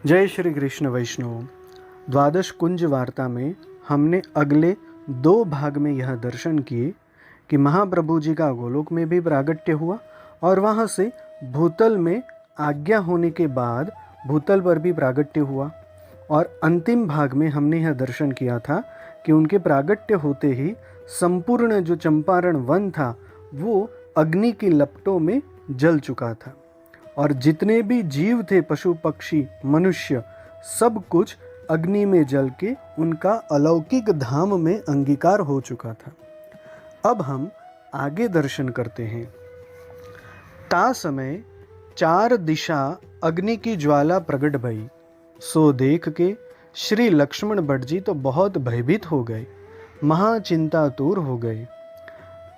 जय श्री कृष्ण वैष्णव। द्वादश कुंज वार्ता में हमने अगले 2 भाग में यह दर्शन किए कि महाप्रभु जी का गोलोक में भी प्रागट्य हुआ और वहाँ से भूतल में आज्ञा होने के बाद भूतल पर भी प्रागट्य हुआ। और अंतिम भाग में हमने यह दर्शन किया था कि उनके प्रागट्य होते ही संपूर्ण जो चंपारण वन था वो अग्नि की लपटों में जल चुका था और जितने भी जीव थे, पशु पक्षी मनुष्य, सब कुछ अग्नि में जल के उनका अलौकिक धाम में अंगीकार हो चुका था। अब हम आगे दर्शन करते हैं। ता समय 4 दिशा अग्नि की ज्वाला प्रगट भई, सो देख के श्री लक्ष्मण भट्ट जी तो बहुत भयभीत हो गए, महाचिंतातुर हो गए।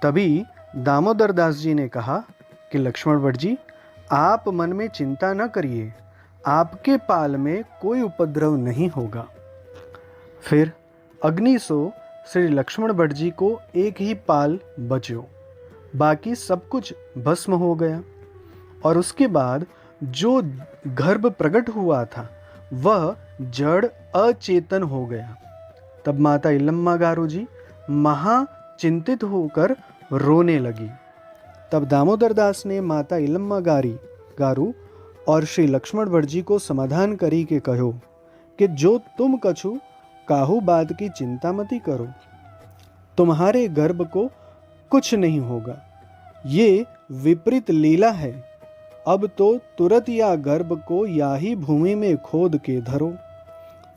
तभी दामोदर दास जी ने कहा कि लक्ष्मण भट्ट जी, आप मन में चिंता न करिए, आपके पाल में कोई उपद्रव नहीं होगा। फिर अग्नि सो श्री लक्ष्मण भट्ट जी को एक ही पाल बच्यो, बाकी सब कुछ भस्म हो गया। और उसके बाद जो गर्भ प्रकट हुआ था वह जड़ अचेतन हो गया। तब माता इलम्मा गारू जी महाचिंतित होकर रोने लगी। तब दामोदर दास ने माता इलम्मा गारू और श्री लक्ष्मण भट्ट जी को समाधान करी के कहो कि जो तुम कछु काहू बात की चिंता मती करो, तुम्हारे गर्भ को कुछ नहीं होगा, ये विपरीत लीला है। अब तो तुरंत या गर्भ को या ही भूमि में खोद के धरो।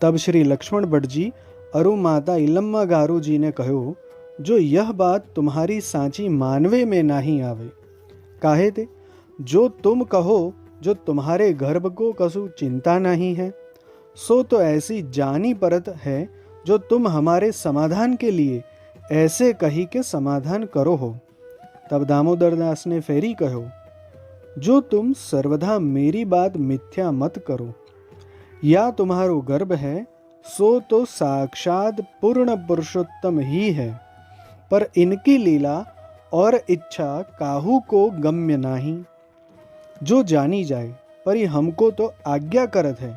तब श्री लक्ष्मण भट्ट जी और माता इलम्मा गारू जी ने कहो, जो यह बात तुम्हारी सांची मानवे में नहीं आवे। काहे ते जो तुम कहो, जो तुम्हारे गर्भ को कसु चिंता नहीं है, सो तो ऐसी जानी परत है जो तुम हमारे समाधान के लिए ऐसे कही के समाधान करो हो। तब दामोदर दास ने फेरी कहो, जो तुम सर्वदा मेरी बात मिथ्या मत करो। या तुम्हारो गर्भ है सो तो साक्षात पूर्ण पुरुषोत्तम ही है, पर इनकी लीला और इच्छा काहू को गम्य नहीं। जो जानी जाए, पर ये हमको तो आज्ञा करत है,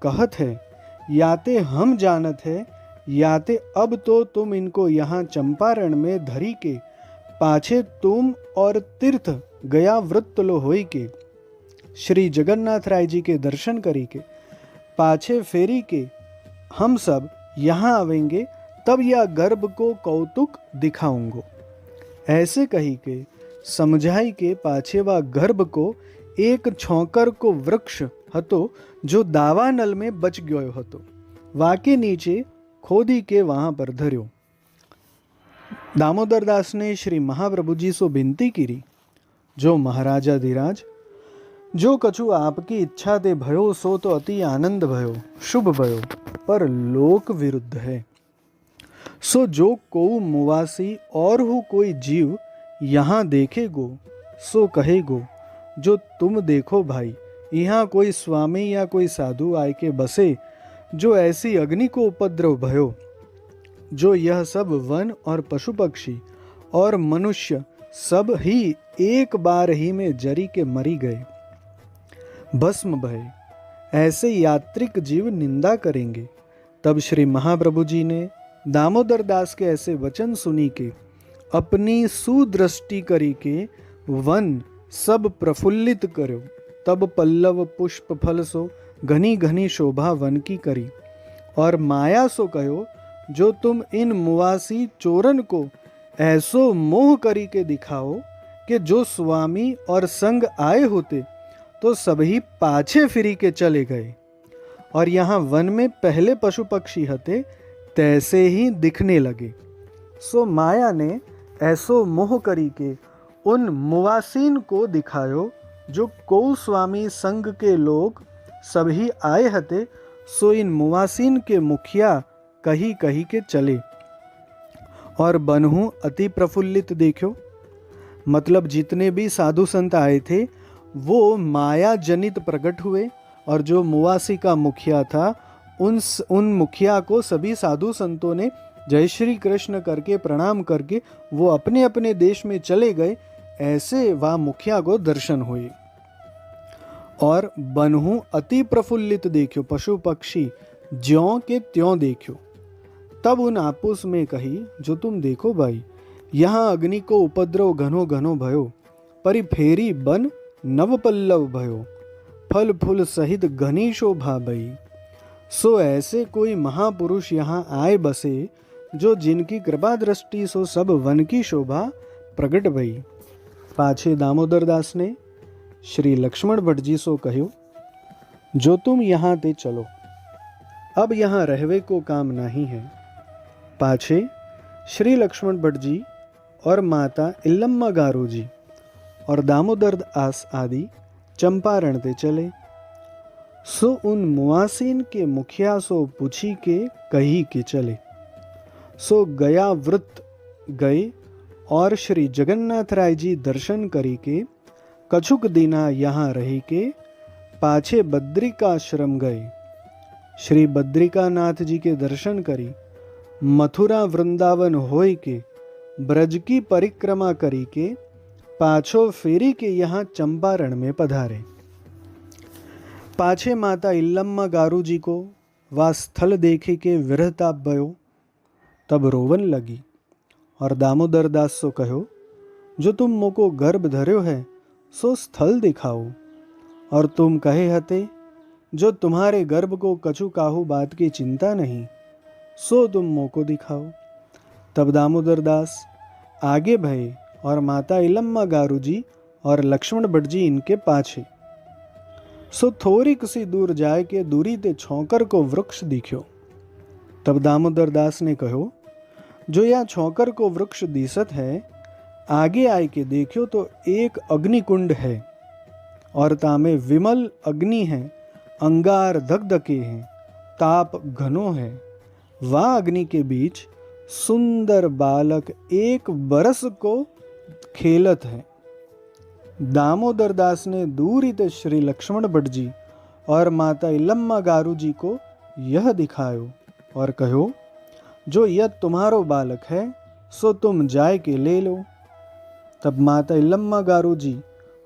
कहत है, याते हम जानत है, याते अब तो तुम इनको यहाँ चंपारण में धरी के पाछे तुम और तीर्थ गया वृत्त लो होई के श्री जगन्नाथ राय जी के दर्शन करी के पाछे फेरी के हम सब यहाँ आवेंगे, तब यह गर्भ को कौतुक दिखाऊंगो। ऐसे कही के समझाई के पाछेवा गर्भ को एक छौकर को वृक्ष हतो जो दावानल में बच गयो हतो, वाके नीचे खोदी के वहां पर धर्यो। दामोदर दास ने श्री महाप्रभु जी सो विनती करी, जो महाराजा धीराज, जो कछु आपकी इच्छा दे भयो सो तो अति आनंद भयो, शुभ भयो, पर लोक विरुद्ध है। सो जो को मुवासी और हो कोई जीव यहाँ देखेगो सो कहेगो, जो तुम देखो भाई, यहाँ कोई स्वामी या कोई साधु आए के बसे, जो ऐसी अग्नि को उपद्रव भयो, जो यह सब वन और पशु पक्षी और मनुष्य सब ही एक बार ही में जरी के मरी गए, भस्म भय। ऐसे यात्रिक जीव निंदा करेंगे। तब श्री महाप्रभु जी ने दामोदर दास के ऐसे वचन सुनी के अपनी सुदृष्टि करी के वन सब प्रफुल्लित करो। तब पल्लव पुष्प फल सो घनी घनी शोभा वन की करी, और माया सो कहो, जो तुम इन मुवासी चोरन को ऐसो मोह करी के दिखाओ कि जो स्वामी और संग आए होते तो सभी पाछे फिरी के चले गए, और यहाँ वन में पहले पशु पक्षी हते तैसे ही दिखने लगे। सो माया ने ऐसो मोह करी के उन मुवासीन को दिखायो, जो को स्वामी संग के लोग सभी आए हते, सो इन मुवासीन के मुखिया कही कही के चले, और बनहु अति प्रफुल्लित देखो। मतलब जितने भी साधु संत आए थे वो माया जनित प्रकट हुए, और जो मुवासी का मुखिया था उन मुखिया को सभी साधु संतों ने जय श्री कृष्ण करके प्रणाम करके वो अपने अपने देश में चले गए। ऐसे वह मुखिया को दर्शन हुए। और बनहु अति प्रफुल्लित देखियो, पशु पक्षी ज्यों के त्यों देखियो। तब उन आपूस में कही, जो तुम देखो भाई, यहाँ अग्नि को उपद्रव घनो घनो भयो, परि फेरी बन नव पल्लव भयो, फल फूल सहित घनी शोभा भई। सो ऐसे कोई महापुरुष यहाँ आए बसे, जो जिनकी कृपा दृष्टि सो सब वन की शोभा प्रगट भई। पाछे दामोदर दास ने श्री लक्ष्मण भट्ट जी सो कहो, जो तुम यहाँ ते चलो, अब यहाँ रहवे को काम नहीं है। पाछे श्री लक्ष्मण भट्ट जी और माता इल्लम्मा गारो जी और दामोदर दास आदि चंपारण ते चले। सो उन मुआसीन के मुखिया सो पूछी के कही के चले। सो गया वृत्त गए और श्री जगन्नाथ राय जी दर्शन करी के कछुक दिना यहाँ रही के पाछे बद्रिकाश्रम गए। श्री बद्रिकानाथ जी के दर्शन करी, मथुरा वृंदावन होय के ब्रज की परिक्रमा करी के पाछो फेरी के यहाँ चंपारण में पधारे। पाछे माता इल्लम्मा गारू जी को वह स्थल देखे के विरहताप भयो, तब रोवन लगी और दामोदर दास सो कहो, जो तुम मोको गर्भ धर्यो है सो स्थल दिखाओ, और तुम कहे हते जो तुम्हारे गर्भ को कछु काहू बात की चिंता नहीं, सो तुम मोको दिखाओ। तब दामोदर दास आगे भये और माता इल्लम्मा गारू जी और लक्ष्मण भट्ट जी इनके पाछे। सो थोड़ी किसी दूर जाए के दूरी ते छौकर को वृक्ष दिख्यो। तब दामोदर दास ने कहो, जो यह छौकर को वृक्ष दिसत है, आगे आए के देखियो तो एक अग्निकुंड है और तामे विमल अग्नि है, अंगार धकधके हैं, ताप घनो है। वह अग्नि के बीच सुंदर बालक एक बरस को खेलत है। दामोदर दास ने दूरी ते श्री लक्ष्मण भट्ट जी और माता इल्लम्मा गारू जी को यह दिखायो और कहो, जो यह तुम्हारो बालक है सो तुम जाए के ले लो। तब माता इल्लम्मा गारू जी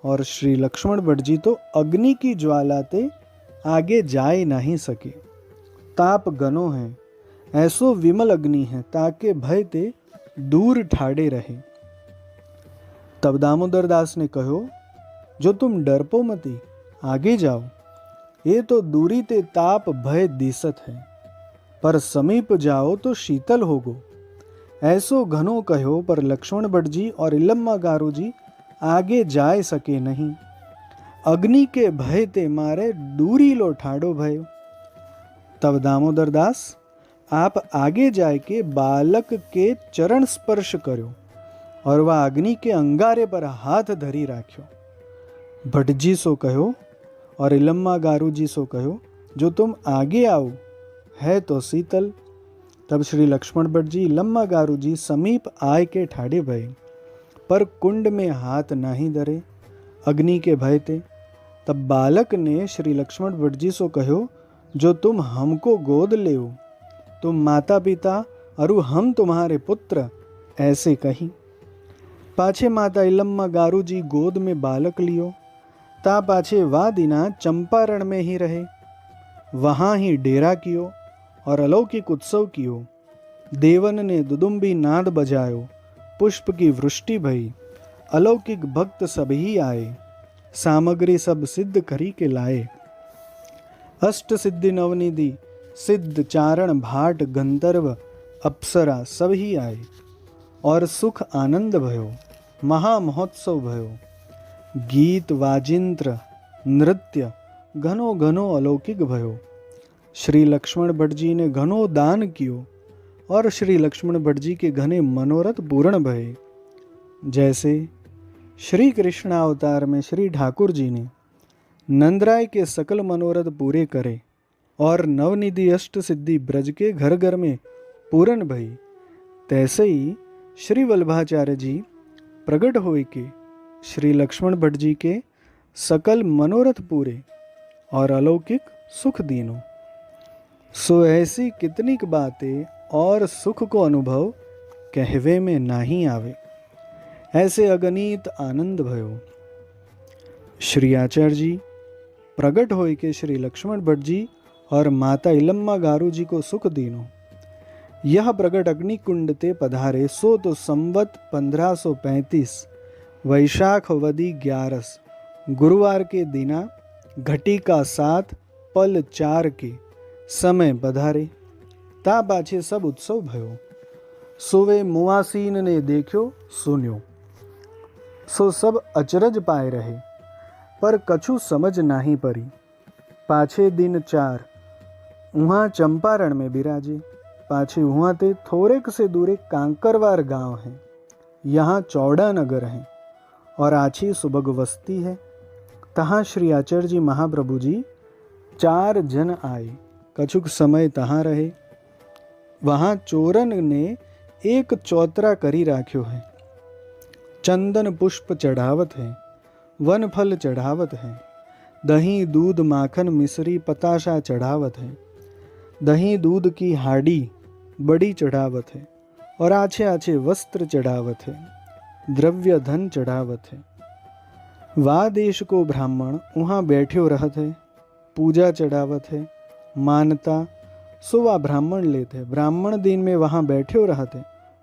और श्री लक्ष्मण भट्ट जी तो अग्नि की ज्वाला ते आगे जाए नहीं सके, ताप घनो है, ऐसो विमल अग्नि है ताके भय ते दूर ठाड़े रहे। तब दामोदर दास ने कहो, जो तुम डरपो मती, आगे जाओ, ये तो दूरी ते ताप भय दिसत है, पर समीप जाओ तो शीतल होगो। ऐसो घनो कहो, पर लक्ष्मण भट्ट जी और इल्लम्मा गारू जी आगे जाए सके नहीं, अग्नि के भय ते मारे दूरी लो ठाड़ो भयो। तब दामोदर दास आप आगे जाए के बालक के चरण स्पर्श करो और वह अग्नि के अंगारे पर हाथ धरी राख्यो। भट्ट जी सो कहो और इल्लम्मा गारू जी सो कहो, जो तुम आगे आओ, है तो शीतल। तब श्री लक्ष्मण भट्ट जी इल्लम्मा गारू जी समीप आए के ठाड़े भये, पर कुंड में हाथ नहीं धरे, अग्नि के भय थे। तब बालक ने श्री लक्ष्मण भट्ट जी सो कहो, जो तुम हमको गोद लेओ, तुम माता पिता अरु हम तुम्हारे पुत्र, ऐसे कही। पाछे माता इल्लम्मा गारू जी गोद में बालक लियो, ता पाछे वा दिना चंपारण में ही रहे, वहाँ ही डेरा कियो और अलौकिक उत्सव कियो। देवन ने दुदुम्बी नाद बजायो, पुष्प की वृष्टि भई, अलौकिक भक्त सब ही आए, सामग्री सब सिद्ध करी के लाए। अष्ट सिद्धि नवनिधि सिद्ध चारण भाट गंधर्व अप्सरा सब ही आए, और सुख आनंद भयो, महा महोत्सव भयो। गीत वाजिंत्र नृत्य घनो घनो अलौकिक भयो। श्री लक्ष्मण भट्ट जी ने घनो दान कियो और श्री लक्ष्मण भट्ट जी के घने मनोरथ पूर्ण भये। जैसे श्री कृष्ण अवतार में श्री ठाकुर जी ने नंदराय के सकल मनोरथ पूरे करे और नवनिधि अष्ट सिद्धि ब्रज के घर घर में पूर्ण भई, तैसे ही श्री वल्लभाचार्य जी प्रकट होए के श्री लक्ष्मण भट्ट जी के सकल मनोरथ पूरे और अलौकिक सुख दीनो। सो ऐसी कितनीक बातें और सुख को अनुभव कहवे में नहीं आवे, ऐसे अगणित आनंद भयो। श्री आचार्य जी प्रगट होय के श्री लक्ष्मण भट्ट जी और माता इलम्मा गारू जी को सुख दीनो। यह प्रगट अग्निकुंड ते पधारे सो तो संवत 1535 वैशाख वदी 11 गुरुवार के दिना घटिका 7 पल 4 के समय पधारे। ता पाछे सब उत्सव भयो। सोवे मुआसीन ने देख्यो सुन्यो। सो सब अचरज पाए रहे, पर कछु समझ नाही परी। पाछे दिन 4 उहाँ चंपारण में बिराजे। पाछे उहाँ ते थोड़ेक से दूरे कांकरवार गांव है। यहाँ चौड़ा नगर है और आछी सुबग वस्ती है। तहाँ श्री आचार्य जी महाप्रभु जी 4 जन आए। कछुक समय तहाँ रहे। वहाँ चोरन ने एक चौतरा करी राख्यो है। चंदन पुष्प चढ़ावत है, वन फल चढ़ावत है, दही दूध माखन मिश्री पताशा चढ़ावत है, दही दूध की हाड़ी बड़ी चढ़ावत है और आछे आछे वस्त्र चढ़ावत है, द्रव्य धन चढ़ावत है। वा देश को ब्राह्मण वहाँ बैठ्यो रहत है, पूजा चढ़ावत है, मानता सो वा ब्राह्मण लेते। ब्राह्मण दिन में वहाँ बैठ्यो रहते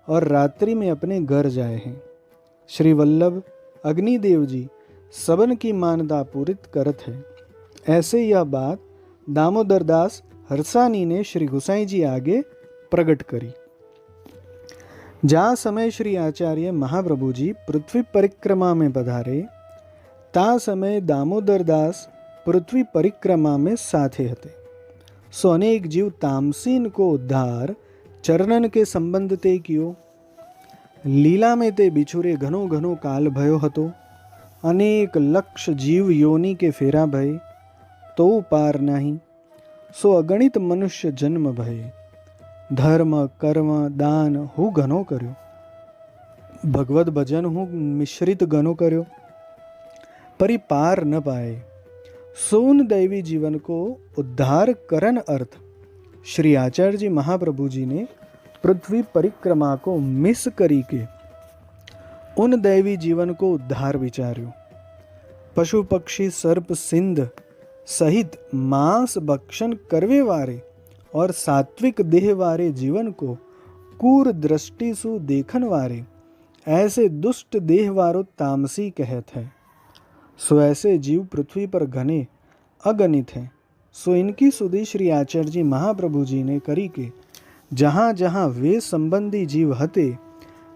और रात्रि में अपने घर जाए हैं। श्री वल्लभ अग्निदेव जी सबन की मानता पूरित करत है। ऐसे यह बात दामोदर दास हरसानी ने श्री गुसाई जी आगे प्रकट करी। जा समय श्री आचार्य महाप्रभु जी पृथ्वी परिक्रमा में पधारे, ता समय दामोदर दास पृथ्वी परिक्रमा में साथे हते। सो अनेक जीव तामसीन को उद्धार चरणन के संबंध ते कियो। लीला में ते बिछुरे घनो घनो काल भयो हतो। अनेक लक्ष जीव योनि के फेरा भय तो पार नहीं। सो अगणित मनुष्य जन्म भये। धर्म कर्म दान हूँ घनो कर्यो, भगवत भजन हूँ मिश्रित घनो कर्यो, परि पार न पाए। सोन दैवी जीवन को उद्धार करन अर्थ श्री आचार्य जी महाप्रभु जी ने पृथ्वी परिक्रमा को मिस करी के उन दैवी जीवन को उद्धार विचार्यो। पशु पक्षी सर्प सिंध सहित मांस भक्षण करवे वारे और सात्विक देह वारे जीवन को कूर दृष्टि सु देखन वारे ऐसे दुष्ट देह वारो तामसी कहत है। सो ऐसे जीव पृथ्वी पर घने अगणित हैं। सो इनकी सुधि श्री आचार्य जी महाप्रभु जी ने करी के जहाँ जहाँ वे संबंधी जीव हते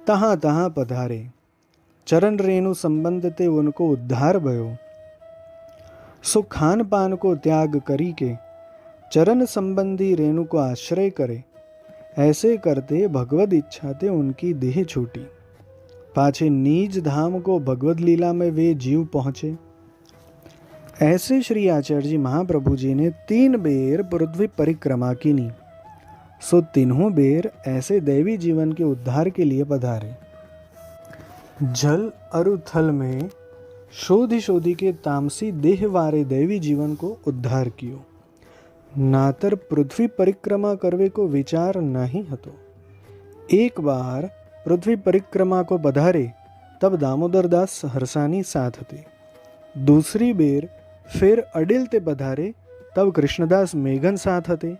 तहाँ तहाँ पधारे। चरण रेणु संबंध ते उनको उद्धार भयो। सो खान पान को त्याग करी के चरण संबंधी रेणु को आश्रय करे। ऐसे करते भगवद इच्छा ते उनकी देह छूटी। पाछे नीज धाम को भगवद लीला में वे जीव पहुँचे। ऐसे श्री आचार्य जी महाप्रभु जी ने 3 बेर पृथ्वी परिक्रमा की नी। सो तीनों बेर ऐसे दैवी जीवन के उद्धार के लिए पधारे। जल अरु थल में शोधि शोधि के तामसी देह वारे दैवी जीवन को उद्धार कियो। नातर पृथ्वी परिक्रमा करवे को विचार नहीं हतो। एक बार पृथ्वी परिक्रमा को पधारे तब दामोदर दास हरसानी साथ थे। दूसरी बेर फिर अडिल ते पधारे तब कृष्णदास मेघन साथ थे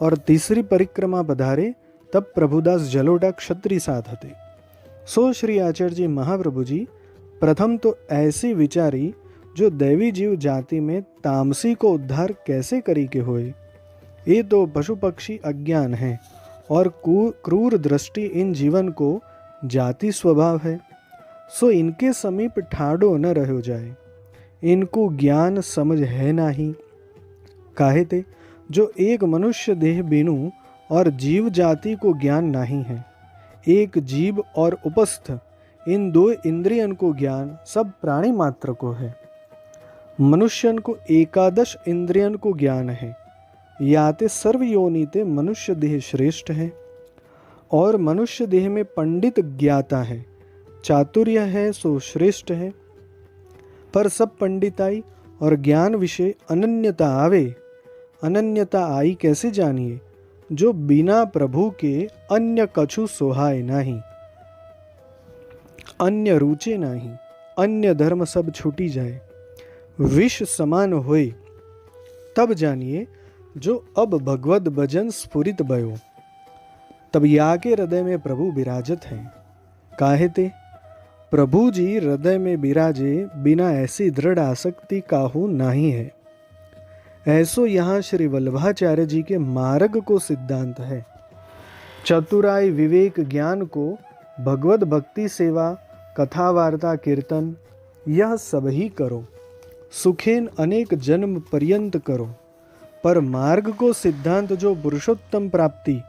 और तीसरी परिक्रमा पधारे तब प्रभुदास जलोटा क्षत्रि साथ थे। सो श्री आचार्य जी महाप्रभु जी प्रथम तो ऐसी विचारी जो दैवी जीव जाति में तामसी को उद्धार कैसे करी के होए। ये तो पशु पक्षी अज्ञान है और क्रूर दृष्टि इन जीवन को जाति स्वभाव है। सो इनके समीप ठाडो न रहो जाए। इनको ज्ञान समझ है नहीं। काहे ते जो एक मनुष्य देह बिनु और जीव जाति को ज्ञान नहीं है। एक जीव और उपस्थ इन 2 इंद्रियन को ज्ञान सब प्राणी मात्र को है। मनुष्यन को 11 इंद्रियन को ज्ञान है। याते सर्व योनिते मनुष्य देह श्रेष्ठ है और मनुष्य देह में पंडित ज्ञाता है, चातुर्य है सो श्रेष्ठ है। पर सब पंडिताई और ज्ञान विषय अनन्यता आवे। अनन्यता आई कैसे जानिए? जो बिना प्रभु के अन्य कछु सोहाय नहीं, अन्य रुचे नहीं, अन्य धर्म सब छूटी जाए। विष समान होए तब जानिए जो अब भगवद भजन स्फुरित भयो। तब या के हृदय में प्रभु विराजत हैं। काहे ते प्रभु जी हृदय में विराजे, बिना ऐसी दृढ़ आसक्ति काहू नाही है। ऐसो यहाँ श्री वल्लभाचार्य जी के मार्ग को सिद्धांत है। चतुराई विवेक ज्ञान को भगवत भक्ति सेवा कथा वार्ता कीर्तन यह सब ही करो, सुखेन अनेक जन्म पर्यंत करो। पर मार्ग को सिद्धांत जो पुरुषोत्तम प्राप्ति,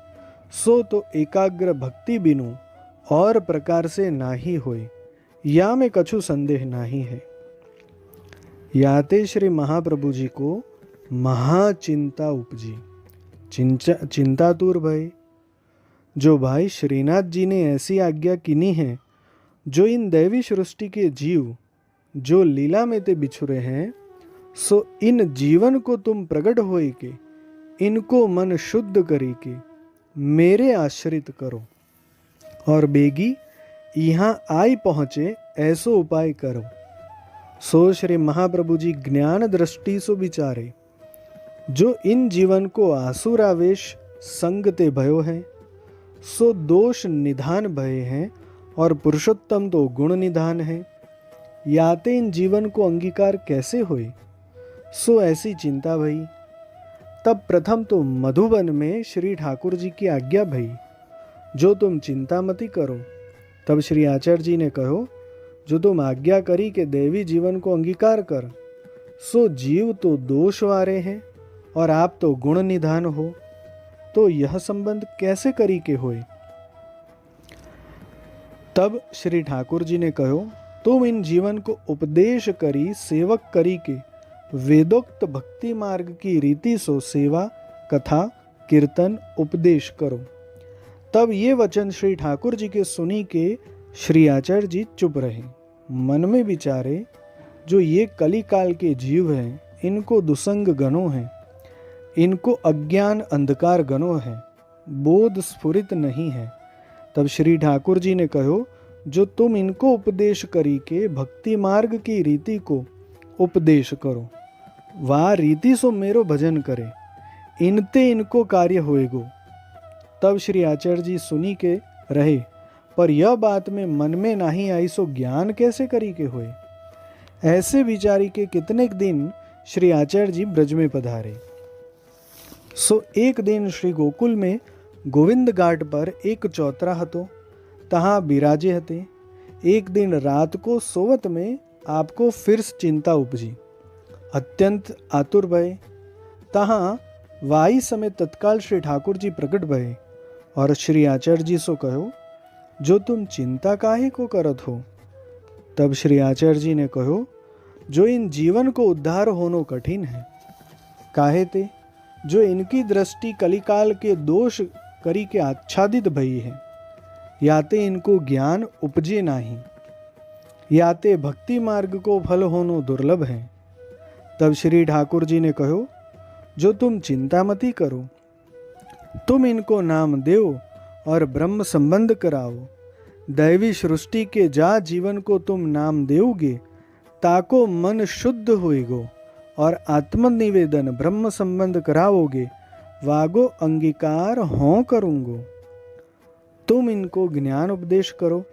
सो तो एकाग्र भक्ति बिनु और प्रकार से नाही होय, या में कछु संदेह नाही है। याते श्री महाप्रभु जी को महाचिंता उपजी, चिंतातुर भय। जो भाई श्रीनाथ जी ने ऐसी आज्ञा किनी है, जो इन दैवी सृष्टि के जीव जो लीला में ते बिछुरे हैं, सो इन जीवन को तुम प्रकट होई के इनको मन शुद्ध करी के मेरे आश्रित करो, और बेगी यहाँ आई पहुँचे ऐसो उपाय करो। सो श्री महाप्रभु जी ज्ञान दृष्टि सो विचारे, जो इन जीवन को आसुरावेश संग ते भयो है, सो दोष निधान भय हैं, और पुरुषोत्तम तो गुण निधान है। याते इन जीवन को अंगीकार कैसे होए, सो ऐसी चिंता भई। तब प्रथम तो मधुबन में श्री ठाकुर जी की आज्ञा भई, जो तुम चिंता मती करो। तब श्री आचार्य जी ने कहो, जो तुम आज्ञा करी के देवी जीवन को अंगीकार कर, सो जीव तो दोष वारे हैं और आप तो गुण निधान हो, तो यह संबंध कैसे करी के होए। तब श्री ठाकुर जी ने कहो, तुम इन जीवन को उपदेश करी सेवक करी के वेदोक्त भक्ति मार्ग की रीति सो सेवा कथा कीर्तन उपदेश करो। तब ये वचन श्री ठाकुर जी के सुनी के श्री आचार्य जी चुप रहे। मन में विचारे, जो ये कली काल के जीव हैं, इनको दुसंग गणों हैं, इनको अज्ञान अंधकार गणों है, बोध स्फुरित नहीं है। तब श्री ठाकुर जी ने कहो, जो तुम इनको उपदेश करी के भक्ति मार्ग की रीति को उपदेश करो, वह रीति सो मेरो भजन करे, इनते इनको कार्य होएगो। तब श्री आचार्य जी सुनी के रहे, पर यह बात में मन में नहीं आई, सो ज्ञान कैसे करी के होए। ऐसे विचारी के कितने दिन श्री आचार्य जी ब्रज में पधारे। सो एक दिन श्री गोकुल में गोविंद घाट पर एक चौतरा हतो, तहाँ बिराजे हते। एक दिन रात को सोवत में आपको फिर चिंता उपजी, अत्यंत आतुर भय। तहाँ वाई समय तत्काल श्री ठाकुर जी प्रकट भये और श्री आचार्य जी सो कहो, जो तुम चिंता काहे को करत हो। तब श्री आचार्य जी ने कहो, जो इन जीवन को उद्धार होनो कठिन है। काहे ते, जो इनकी दृष्टि कलिकाल के दोष करी के आच्छादित भई है, याते इनको ज्ञान उपजे नाही, याते भक्ति मार्ग को फल होनो दुर्लभ है। तब श्री ठाकुर जी ने कहो, जो तुम चिंता मती करो, तुम इनको नाम देव और ब्रह्म संबंध कराओ। दैवी सृष्टि के जा जीवन को तुम नाम देओगे, ताको मन शुद्ध होएगो, और आत्मनिवेदन ब्रह्म संबंध कराओगे, वागो अंगीकार हों करूंगो। तुम इनको ज्ञान उपदेश करो,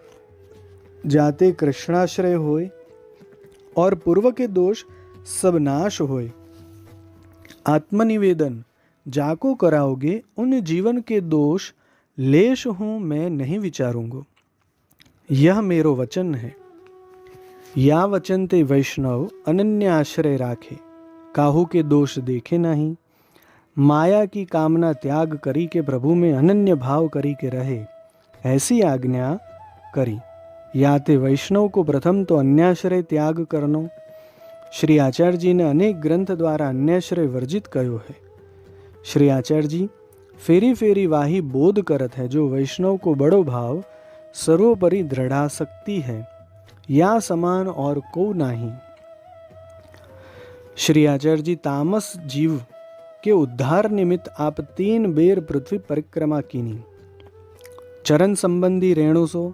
जाते कृष्णाश्रय होए और पूर्व के दोष सब नाश होए। आत्मनिवेदन जाको कराओगे, उन जीवन के दोष लेश हूँ मैं नहीं विचारूंगो। यह मेरो वचन है। या वचन ते वैष्णव अनन्य आश्रय राखे, काहू के दोष देखे नहीं। माया की कामना त्याग करी के प्रभु में अनन्य भाव करी के रहे, ऐसी आज्ञा करी। याते वैष्णव को प्रथम तो अन्याश्रय त्याग करनो। श्री आचार्य जी ने अनेक ग्रंथ द्वारा अन्याश्रय वर्जित कहो है। श्री आचार्य जी फेरी फेरी वाही बोध करत है, जो वैष्णव को बड़ो भाव सर्वोपरि दृढ़ासक्ति है, या समान और को नहीं। श्री आचार्य जी तामस जीव के उद्धार निमित्त आप 3 बेर पृथ्वी परिक्रमा कीनी। चरण संबंधी रेणु सो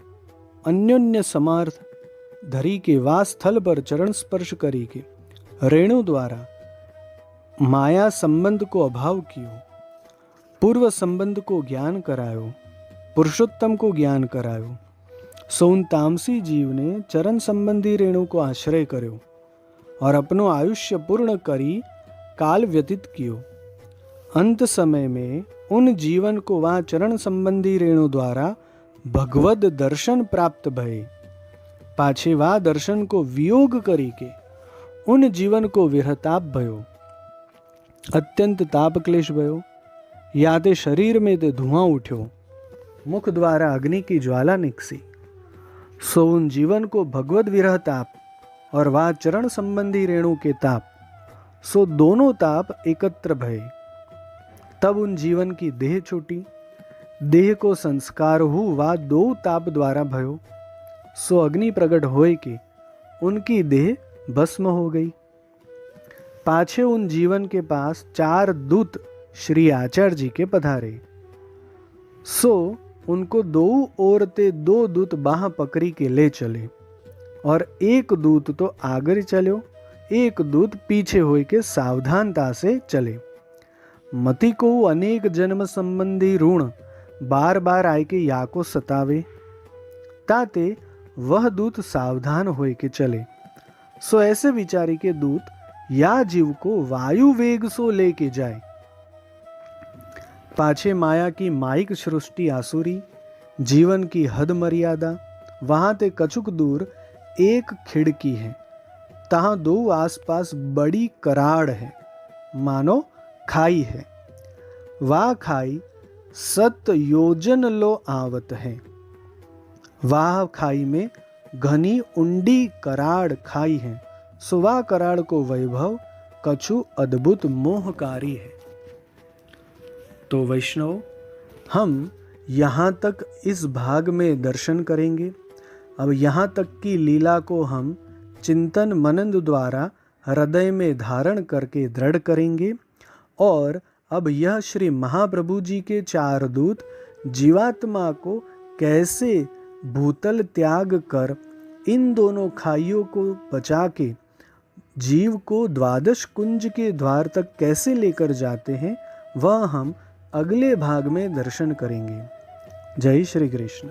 अन्योन्य समार्थ धरी के वास स्थल पर चरण स्पर्श करी के रेणु द्वारा माया संबंध को अभाव कियो, पूर्व संबंध को ज्ञान करायो, पुरुषोत्तम को ज्ञान करायो। सो उन तामसी जीव ने चरण संबंधी रेणु को आश्रय कर्यो और अपनो आयुष्य पूर्ण करी काल व्यतीत कियो। अंत समय में उन जीवन को वहाँ चरण संबंधी रेणु द्वारा भगवद दर्शन प्राप्त भये। पाछे वा दर्शन को वियोग करी के उन जीवन को विरहताप भयो, अत्यंत ताप क्लेश भयो। या ते शरीर में ते धुआं उठ्यो, मुख द्वारा अग्नि की ज्वाला निकसी। सो उन जीवन को भगवद विरह ताप और वा चरण संबंधी रेणु के ताप, सो दोनों ताप एकत्र भये। तब उन जीवन की देह छूटी, देह को संस्कार हु वा दो ताप द्वारा भयो। सो अग्नि प्रगट होए के उनकी देह भस्म हो गई। पाछे उन जीवन के पास 4 दूत श्री आचार्य जी के पधारे। सो उनको 2 ओर ते 2 दूत बाह पकड़ी के ले चले और एक दूत तो आगे चलो, एक दूत पीछे होए के सावधानता से चले। मति को अनेक जन्म संबंधी ऋण बार बार आए के या को सतावे, ताते वह दूत सावधान होए के चले। सो ऐसे विचारी के दूत या जीव को वायु वेग सो लेके जाए। पाछे माया की माइक सृष्टि आसुरी, जीवन की हद मर्यादा। वहां ते कछुक दूर एक खिड़की है, तहां 2 आसपास बड़ी कराड़ है, मानो खाई है। वाह खाई 7 योजन लो आवत है। वाह खाई में घनी उंडी कराड़ खाई है। सो वाह कराड़ को वैभव कछु अद्भुत मोहकारी है। तो वैष्णव, हम यहाँ तक इस भाग में दर्शन करेंगे। अब यहाँ तक की लीला को हम चिंतन मनन द्वारा हृदय में धारण करके दृढ़ करेंगे। और अब यह श्री महाप्रभु जी के 4 दूत जीवात्मा को कैसे भूतल त्याग कर इन दोनों खाइयों को बचा के जीव को द्वादश कुंज के द्वार तक कैसे लेकर जाते हैं, वह हम अगले भाग में दर्शन करेंगे। जय श्री कृष्ण।